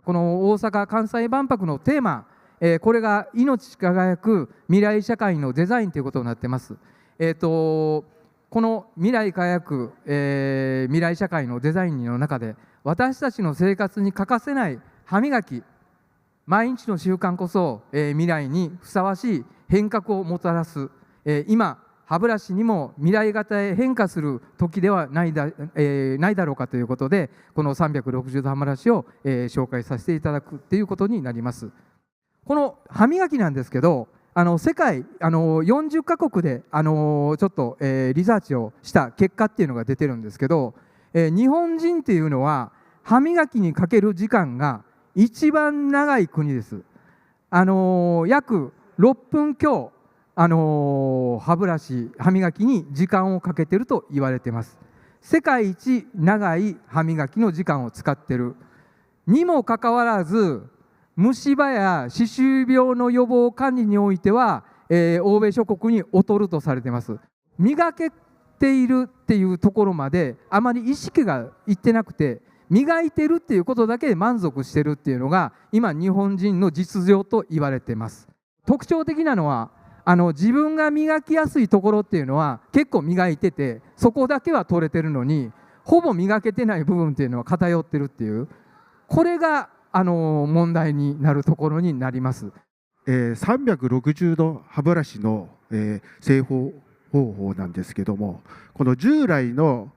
この大阪・関西万博のテーマ、これが命輝く未来社会のデザインということになっています。この未来輝く、未来社会のデザインの中で、私たちの生活に欠かせない歯磨き、毎日の習慣こそ、未来にふさわしい変革をもたらす、今歯ブラシにも未来型へ変化する時ではないだろうかということで、この360度歯ブラシを、紹介させていただくということになります。この歯磨きなんですけど、世界40カ国でちょっと、リサーチをした結果っていうのが出てるんですけど、日本人っていうのは歯磨きにかける時間が一番長い国です。約6分強、歯ブラシ、歯磨きに時間をかけてると言われています。世界一長い歯磨きの時間を使ってるにもかかわらず、虫歯や歯周病の予防管理においては、欧米諸国に劣るとされています。磨けているっていうところまであまり意識がいってなくて、磨いてるっていうことだけで満足してるっていうのが今日本人の実情と言われています。特徴的なのは自分が磨きやすいところっていうのは結構磨いてて、そこだけは取れてるのにほぼ磨けてない部分っていうのは偏ってるっていう、これが問題になるところになります。360度歯ブラシの、製法方法なんですけども、この従来の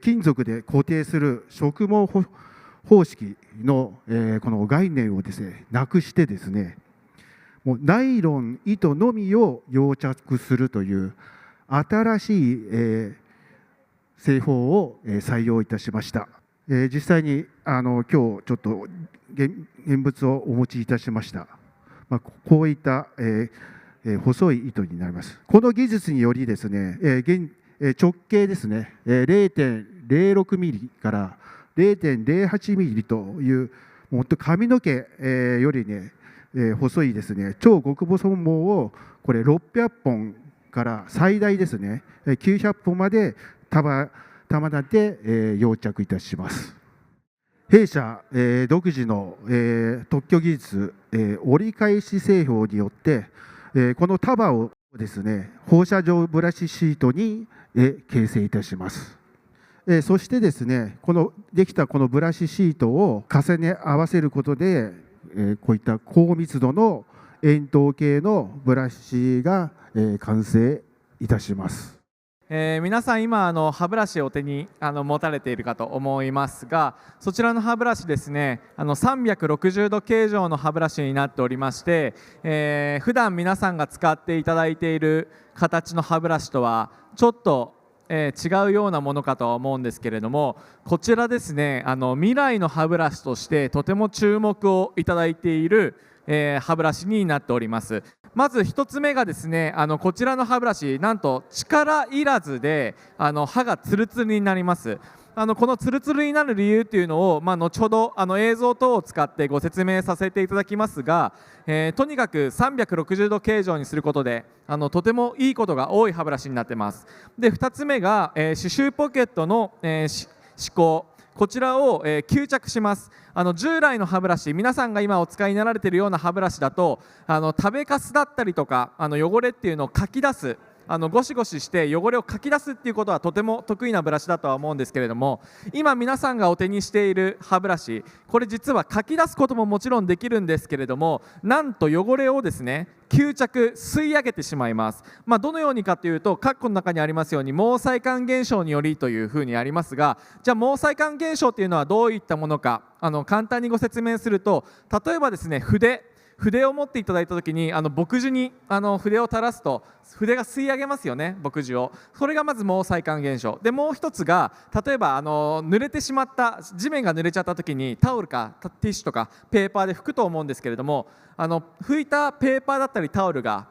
金属で固定する植毛方式のこの概念をですねなくしてですね、もうナイロン糸のみを溶着するという新しい製法を採用いたしました。実際に今日ちょっと現物をお持ちいたしました。こういった細い糸になります。この技術によりですね、直径ですね、0.06 ミリから0.08 ミリという、本当髪の毛よりね、細いですね、超極細毛をこれ600本から最大ですね、900本まで束ねて溶着いたします。弊社独自の特許技術折り返し製法によってこの束をですね放射状ブラシシートに形成いたします。そしてですねできたこのブラシシートを重ね合わせることでこういった高密度の円筒形のブラシが完成いたします。皆さん今歯ブラシを手に持たれているかと思いますが、そちらの歯ブラシですね360度形状の歯ブラシになっておりまして、普段皆さんが使っていただいている形の歯ブラシとはちょっと違うようなものかとは思うんですけれども、こちらですね未来の歯ブラシとしてとても注目をいただいている歯ブラシになっております。まず1つ目がですねこちらの歯ブラシ、なんと力いらずで歯がツルツルになります。このツルツルになる理由っていうのを、後ほど映像等を使ってご説明させていただきますが、とにかく360度形状にすることでとてもいいことが多い歯ブラシになってます。で2つ目が、歯周ポケットの、歯垢、こちらを、吸着します。従来の歯ブラシ、皆さんが今お使いになられているような歯ブラシだと食べかすだったりとか汚れっていうのをかき出す、ゴシゴシして汚れをかき出すっていうことはとても得意なブラシだとは思うんですけれども、今皆さんがお手にしている歯ブラシ、これ実はかき出すことももちろんできるんですけれども、なんと汚れをですね吸着吸い上げてしまいます。どのようにかというと、括弧の中にありますように毛細管現象によりというふうにありますが、じゃあ毛細管現象というのはどういったものか簡単にご説明すると、例えばですね筆を持っていただいたときに墨汁に筆を垂らすと筆が吸い上げますよね、墨汁を。それがまず毛細管現象で、もう一つが例えば濡れてしまった地面が濡れちゃったときにタオルかティッシュとかペーパーで拭くと思うんですけれども、拭いたペーパーだったりタオルが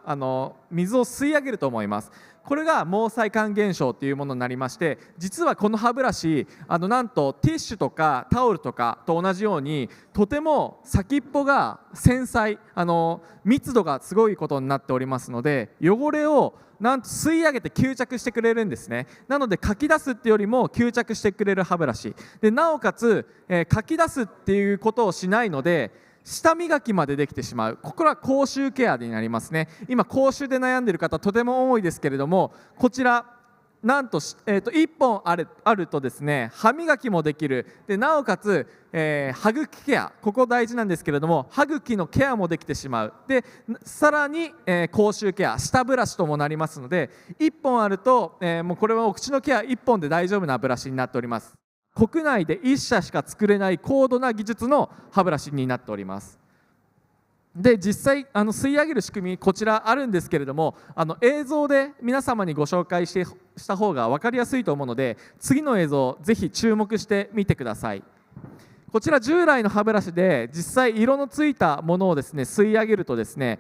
水を吸い上げると思います。これが毛細管現象というものになりまして、実はこの歯ブラシなんとティッシュとかタオルとかと同じようにとても先っぽが繊細、密度がすごいことになっておりますので、汚れをなんと吸い上げて吸着してくれるんですね。なのでかき出すっていうよりも吸着してくれる歯ブラシで、なおかつ、かき出すっていうことをしないので舌磨きまでできてしまう。ここは口臭ケアになりますね。今口臭で悩んでいる方とても多いですけれども、こちらなんと、1本あるとですね、歯磨きもできる。でなおかつ、歯茎ケア、ここ大事なんですけれども、歯茎のケアもできてしまう。でさらに、口臭ケア、舌ブラシともなりますので、1本あると、もうこれはお口のケア1本で大丈夫なブラシになっております。国内で1社しか作れない高度な技術の歯ブラシになっております。で実際吸い上げる仕組み、こちらあるんですけれども、映像で皆様にご紹介した方が分かりやすいと思うので、次の映像ぜひ注目してみてください。こちら従来の歯ブラシで実際色のついたものをですね吸い上げるとですね、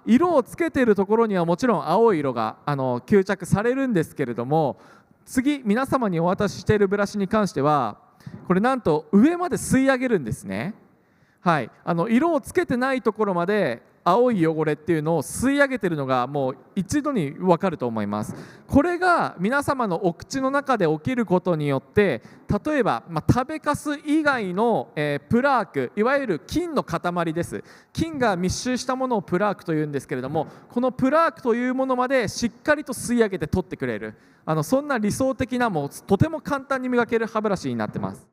色をつけているところにはもちろん青い色が吸着されるんですけれども、次皆様にお渡ししているブラシに関してはこれなんと上まで吸い上げるんですね。はい、色をつけてないところまで青い汚れっていうのを吸い上げてるのがもう一度に分かると思います。これが皆様のお口の中で起きることによって、例えば、食べかす以外の、プラーク、いわゆる菌の塊です。菌が密集したものをプラークというんですけれども、このプラークというものまでしっかりと吸い上げて取ってくれる、そんな理想的な、もうとても簡単に磨ける歯ブラシになってます。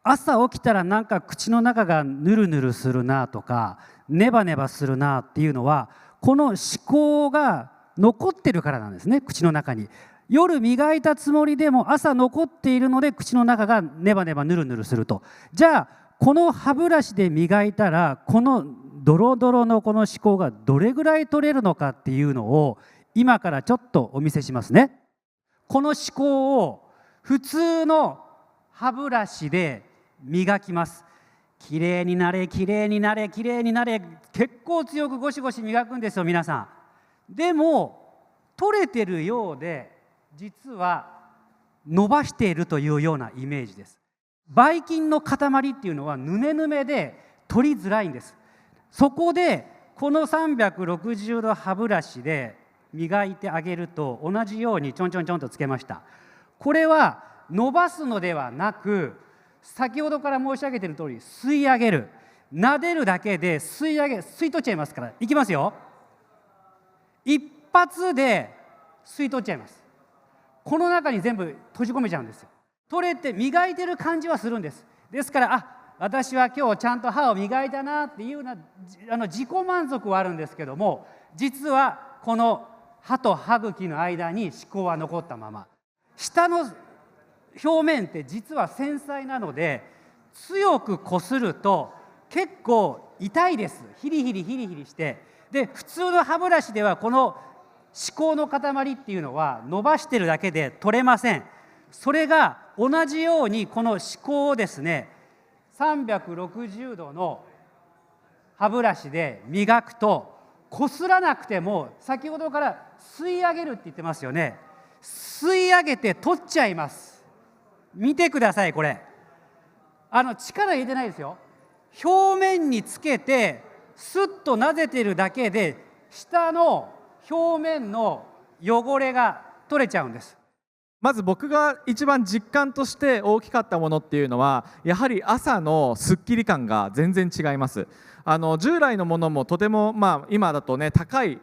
朝起きたらなんか口の中がヌルヌルするなとかネバネバするなっていうのは、この歯垢が残ってるからなんですね。口の中に夜磨いたつもりでも朝残っているので口の中がネバネバヌルヌルすると。じゃあこの歯ブラシで磨いたらこのドロドロのこの歯垢がどれぐらい取れるのかっていうのを今からちょっとお見せしますね。この歯垢を普通の歯ブラシで磨きます。きれいになれきれいになれきれいになれ、結構強くゴシゴシ磨くんですよ皆さん。でも取れてるようで実は伸ばしているというようなイメージです。ばい菌の塊っていうのはヌメヌメで取りづらいんです。そこでこの360度歯ブラシで磨いてあげると同じようにちょんちょんちょんとつけました。これは伸ばすのではなく、先ほどから申し上げている通り吸い上げる、撫でるだけで吸い取っちゃいますから。いきますよ。一発で吸い取っちゃいます。この中に全部閉じ込めちゃうんですよ。取れて磨いてる感じはするんです。ですから私は今日ちゃんと歯を磨いたなっていうような自己満足はあるんですけども、実はこの歯と歯茎の間に歯垢は残ったまま。下の表面って実は繊細なので強くこすると結構痛いです。ヒリヒリヒリヒリして、で普通の歯ブラシではこの歯垢の塊っていうのは伸ばしてるだけで取れません。それが同じようにこの歯垢をですね360度の歯ブラシで磨くとこすらなくても、先ほどから吸い上げるって言ってますよね。吸い上げて取っちゃいます。見てください。これ力入れてないですよ。表面につけてスッとなでてるだけで下の表面の汚れが取れちゃうんです。まず僕が一番実感として大きかったものっていうのは、やはり朝のすっきり感が全然違います。従来のものもとても、今だとね高い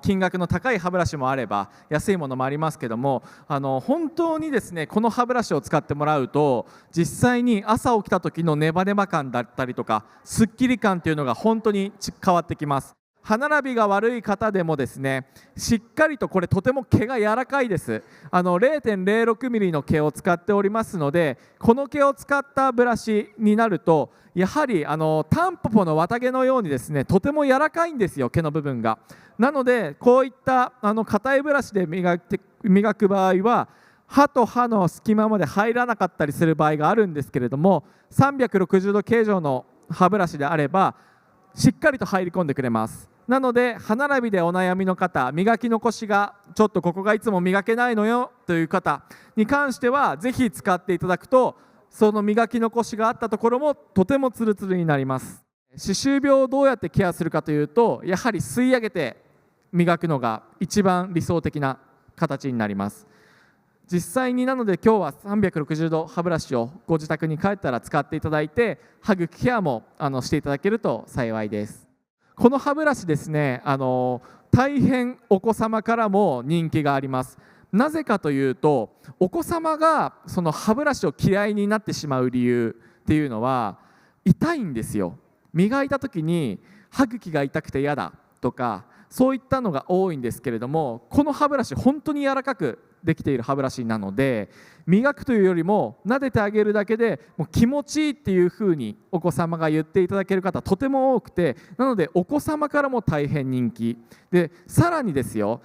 金額の高い歯ブラシもあれば安いものもありますけども、本当にですねこの歯ブラシを使ってもらうと実際に朝起きた時のネバネバ感だったりとかすっきり感っていうのが本当に変わってきます。歯並びが悪い方でもですねしっかりと、これとても毛が柔らかいです。0.06 ミリの毛を使っておりますので、この毛を使ったブラシになるとやはりタンポポの綿毛のようにですねとても柔らかいんですよ、毛の部分が。なのでこういった硬いブラシで磨く場合は歯と歯の隙間まで入らなかったりする場合があるんですけれども、360度形状の歯ブラシであればしっかりと入り込んでくれます。なので歯並びでお悩みの方、磨き残しがちょっとここがいつも磨けないのよという方に関してはぜひ使っていただくと、その磨き残しがあったところもとてもツルツルになります。歯周病をどうやってケアするかというと、やはり吸い上げて磨くのが一番理想的な形になります。実際になので今日は360度歯ブラシをご自宅に帰ったら使っていただいて、歯茎ケアもしていただけると幸いです。この歯ブラシですね、大変お子様からも人気があります。なぜかというと、お子様がその歯ブラシを嫌いになってしまう理由っていうのは痛いんですよ。磨いた時に歯茎が痛くて嫌だとか、そういったのが多いんですけれども、この歯ブラシ本当に柔らかくできている歯ブラシなので、磨くというよりも撫でてあげるだけでもう気持ちいいっていう風にお子様が言っていただける方とても多くて、なのでお子様からも大変人気で、さらにですよ、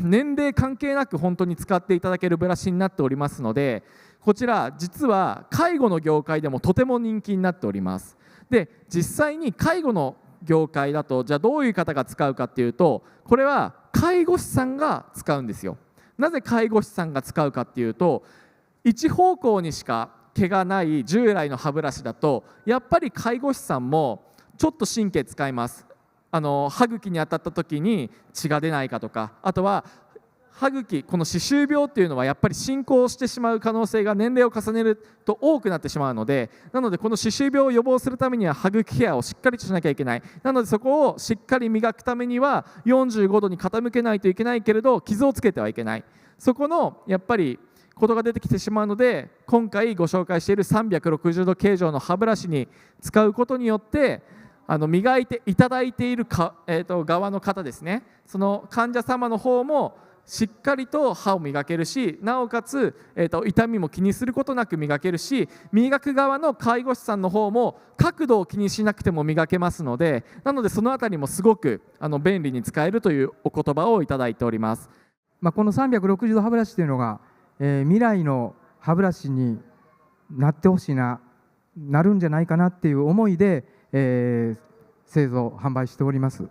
年齢関係なく本当に使っていただけるブラシになっておりますので、こちら実は介護の業界でもとても人気になっております。で、実際に介護の業界だとじゃあどういう方が使うかっていうと、これは介護士さんが使うんですよ。なぜ介護士さんが使うかっていうと、一方向にしか毛がない従来の歯ブラシだとやっぱり介護士さんもちょっと神経使います。歯茎に当たった時に血が出ないかとか、あとは歯茎、この歯周病っていうのはやっぱり進行してしまう可能性が年齢を重ねると多くなってしまうので、なのでこの歯周病を予防するためには歯茎ケアをしっかりとしなきゃいけない。なのでそこをしっかり磨くためには45度に傾けないといけないけれど傷をつけてはいけない、そこのやっぱりことが出てきてしまうので、今回ご紹介している360度形状の歯ブラシに使うことによって、磨いていただいている側の方ですね、その患者様の方もしっかりと歯を磨けるし、なおかつ、痛みも気にすることなく磨けるし、磨く側の介護士さんの方も角度を気にしなくても磨けますので、なのでそのあたりもすごく便利に使えるというお言葉をいただいております。この360度歯ブラシというのが、未来の歯ブラシになってほしいなるんじゃないかなっていう思いで、製造販売しております。